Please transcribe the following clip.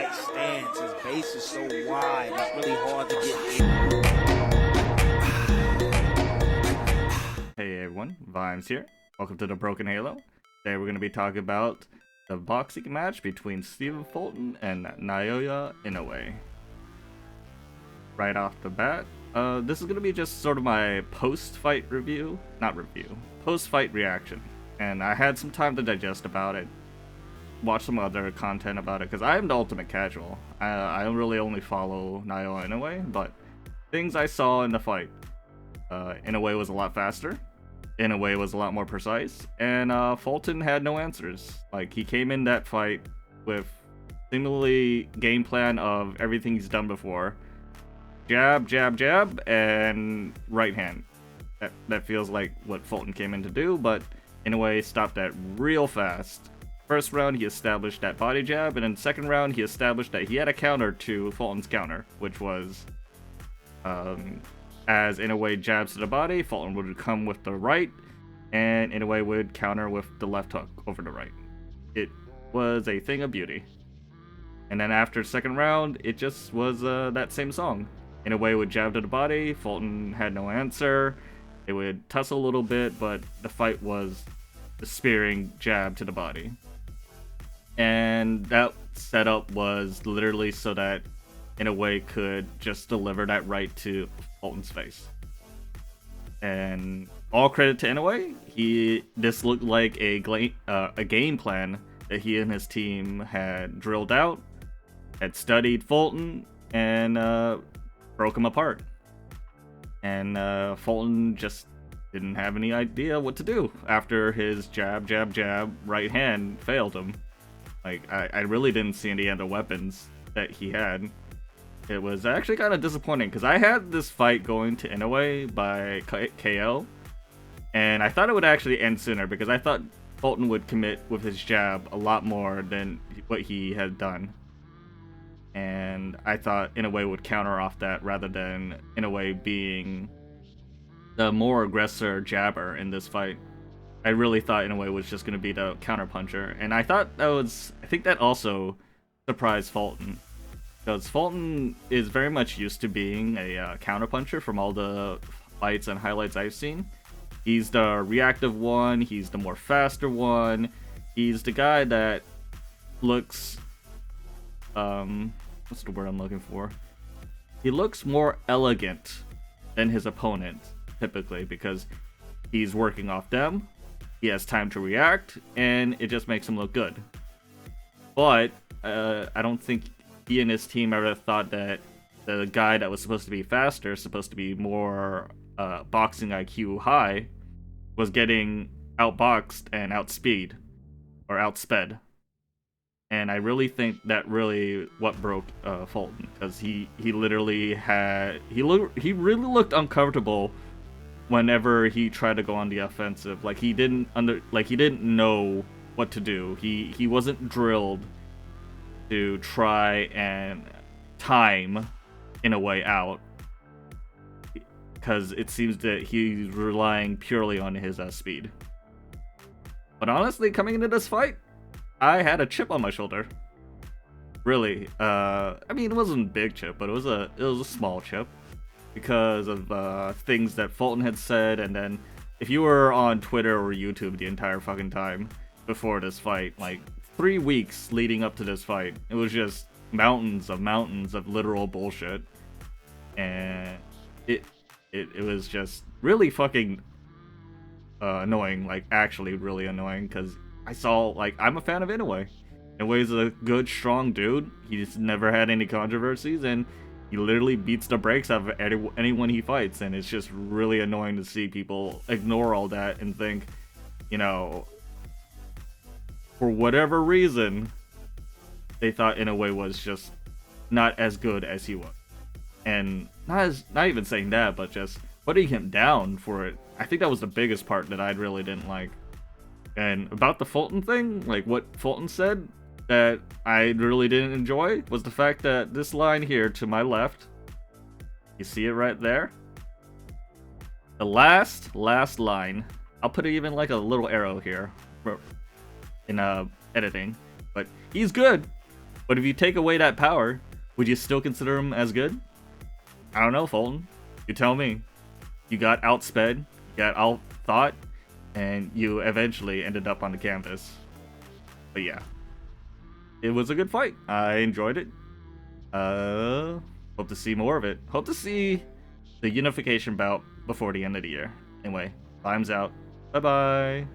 tight stance. His base is so wide. It's really hard to get in. Hey everyone, Vimes here. Welcome to the Broken Halo. Today we're going to be talking about the boxing match between Stephen Fulton and Naoya Inoue. Right off the bat, this is going to be just sort of my post-fight review. Not review. Post-fight reaction. And I had some time to digest about it. Watch some other content about it, because I am the ultimate casual. I don't really only follow Naoya Inoue, but things I saw in the fight. Inoue was a lot faster. Inoue was a lot more precise. And Fulton had no answers. Like, he came in that fight with seemingly game plan of everything he's done before. Jab, jab, jab, and right hand. That feels like what Fulton came in to do, but Inoue stopped that real fast. First round, he established that body jab, and in the second round, he established that he had a counter to Fulton's counter, which was, as Inoue jabs to the body, Fulton would come with the right, and Inoue would counter with the left hook over the right. It was a thing of beauty. And then after the second round, it just was that same song. Inoue would jab to the body, Fulton had no answer. They would tussle a little bit, but the fight was the spearing jab to the body. And that setup was literally so that Inoue could just deliver that right to Fulton's face. And all credit to Inoue. This looked like a game plan that he and his team had drilled out, had studied Fulton, and broke him apart. And Fulton just didn't have any idea what to do after his jab, jab, jab, right hand failed him. Like, I really didn't see any other weapons that he had. It was actually kind of disappointing, because I had this fight going to Inoue by KO, and I thought it would actually end sooner, because I thought Fulton would commit with his jab a lot more than what he had done. And I thought Inoue would counter off that rather than Inoue being the more aggressor jabber in this fight. I really thought Inoue was just going to be the counter puncher, and I think that also surprised Fulton, because Fulton is very much used to being a counter puncher from all the fights and highlights I've seen. He's the reactive one, he's the more faster one, he's the guy that looks, what's the word I'm looking for? He looks more elegant than his opponent, typically, because he's working off them, he has time to react, and it just makes him look good. But I don't think he and his team ever thought that the guy that was supposed to be faster, supposed to be more boxing IQ high, was getting outboxed and outspeed, or outsped. And I really think that really what broke Fulton, because he really looked uncomfortable whenever he tried to go on the offensive. Like, he didn't know what to do. He wasn't drilled to try and time Inoue out, because it seems that he's relying purely on his speed. But honestly, coming into this fight, I had a chip on my shoulder. Really. I mean, it wasn't a big chip, but it was a small chip, because of things that Fulton had said. And then if you were on Twitter or YouTube the entire fucking time before this fight, like 3 weeks leading up to this fight, it was just mountains of literal bullshit. And it was just really fucking annoying, like actually really annoying, because I saw, like, I'm a fan of Inoue. Inoue's a good, strong dude. He's never had any controversies, and he literally beats the brakes out of anyone he fights, and it's just really annoying to see people ignore all that and think, you know, for whatever reason, they thought Inoue was just not as good as he was. And not even saying that, but just putting him down for it. I think that was the biggest part that I really didn't like. And about the Fulton thing, like what Fulton said that I really didn't enjoy was the fact that this line here to my left, you see it right there? The last line, I'll put even like a little arrow here in editing, but he's good. But if you take away that power, would you still consider him as good? I don't know, Fulton. You tell me. You got outsped, you got outthought, and you eventually ended up on the canvas. But yeah, it was a good fight. I enjoyed it. Hope to see more of it. Hope to see the unification bout before the end of the year. Anyway, Vimes out. Bye-bye.